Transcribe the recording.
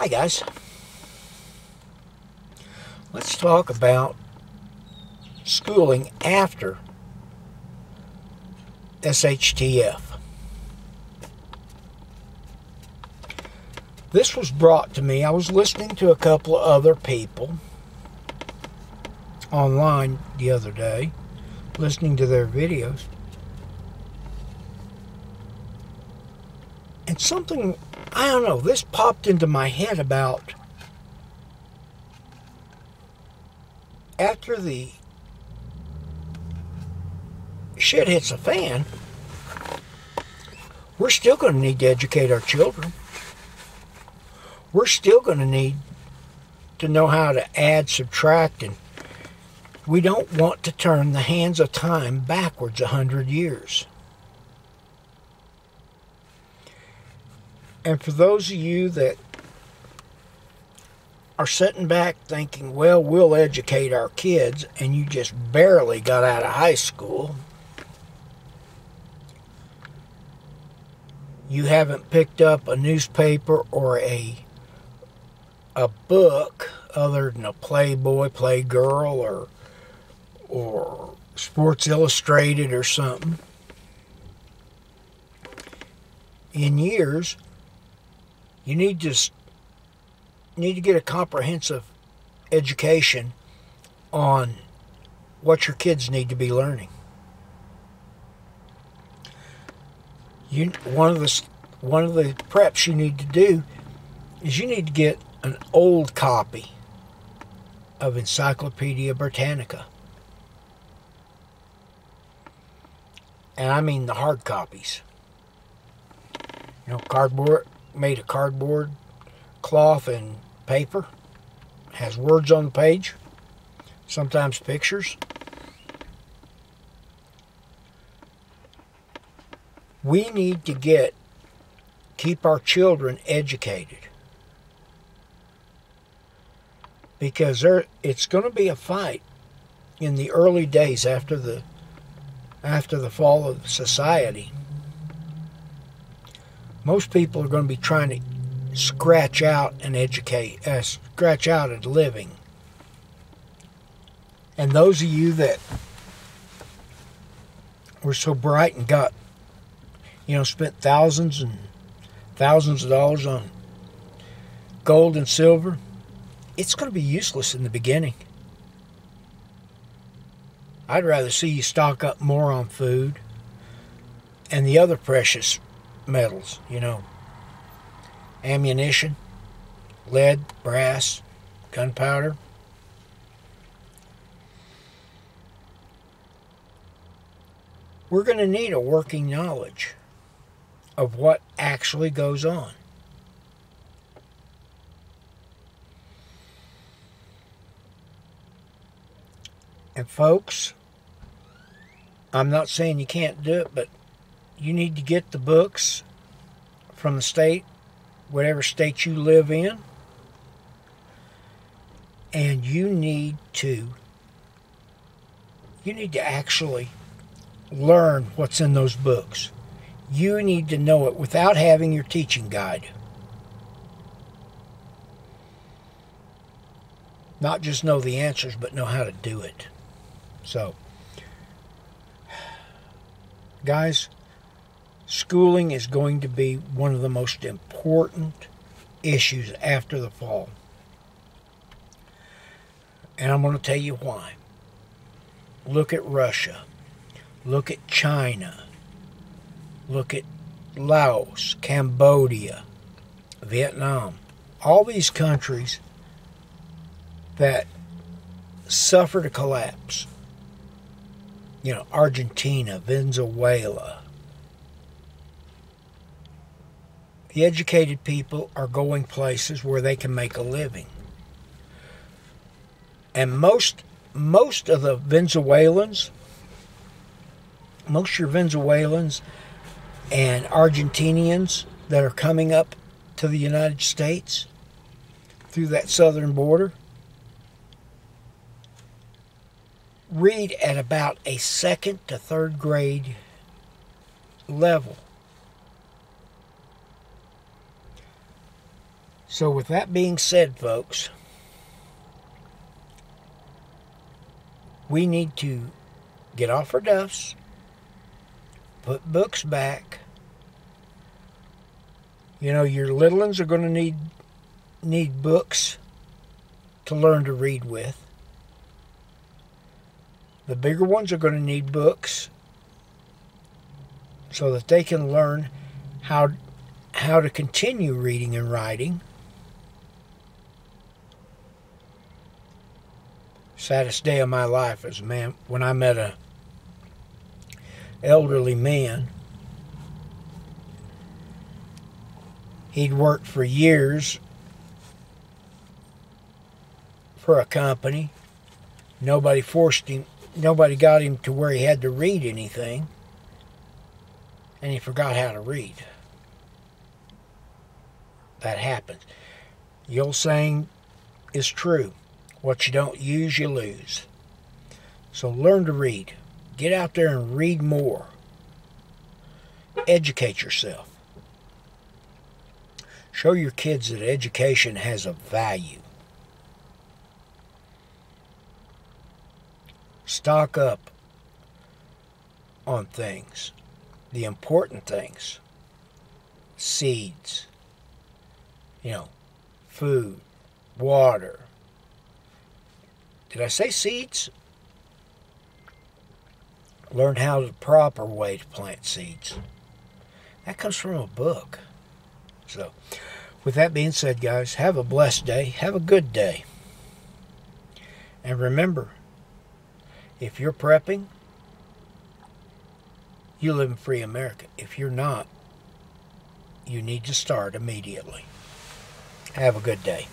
Hi guys. Let's talk about schooling after SHTF. This was brought to me. I was listening to a couple of other people online the other day, listening to their videos. And something, I don't know, this popped into my head about after the shit hits the fan, we're still going to need to educate our children. We're still going to need to know how to add, subtract, and we don't want to turn the hands of time backwards 100 years. And for those of you that are sitting back thinking, well, we'll educate our kids, and you just barely got out of high school, you haven't picked up a newspaper or a book other than a Playboy, Playgirl, or Sports Illustrated or something in years, you need to get a comprehensive education on what your kids need to be learning. One of the preps you need to do is you need to get an old copy of Encyclopedia Britannica. And I mean the hard copies. Cardboard, made of cardboard, cloth, and paper. Has words on the page. Sometimes pictures. We need to keep our children educated. Because it's going to be a fight in the early days after the fall of society. Most people are going to be trying to scratch out a living. And those of you that were so bright and got, spent thousands and thousands of dollars on gold and silver, it's going to be useless in the beginning. I'd rather see you stock up more on food and the other precious metals, ammunition, lead, brass, gunpowder. We're going to need a working knowledge of what actually goes on. And folks, I'm not saying you can't do it, but you need to get the books from the state, whatever state you live in, and you need to actually learn what's in those books. You need to know it without having your teaching guide. Not just know the answers, but know how to do it. So, guys, schooling is going to be one of the most important issues after the fall. And I'm going to tell you why. Look at Russia. Look at China. Look at Laos, Cambodia, Vietnam. All these countries that suffered a collapse. Argentina, Venezuela. The educated people are going places where they can make a living. And most of the Venezuelans, most of your Venezuelans and Argentinians that are coming up to the United States through that southern border read at about a second to third grade level. So with that being said, folks, we need to get off our duffs, put books back. You know, your little ones are going to need books to learn to read with. The bigger ones are going to need books so that they can learn how to continue reading and writing. Saddest day of my life is, man, when I met a elderly man. He'd worked for years for a company. Nobody forced him. Nobody got him to where he had to read anything. And he forgot how to read. That happens. The old saying is true. What you don't use, you lose. So learn to read. Get out there and read more. Educate yourself. Show your kids that education has a value. Stock up on things. The important things. Seeds. Food. Water. Did I say seeds? Learn how the proper way to plant seeds. That comes from a book. So, with that being said, guys, have a blessed day. Have a good day. And remember, if you're prepping, you live in free America. If you're not, you need to start immediately. Have a good day.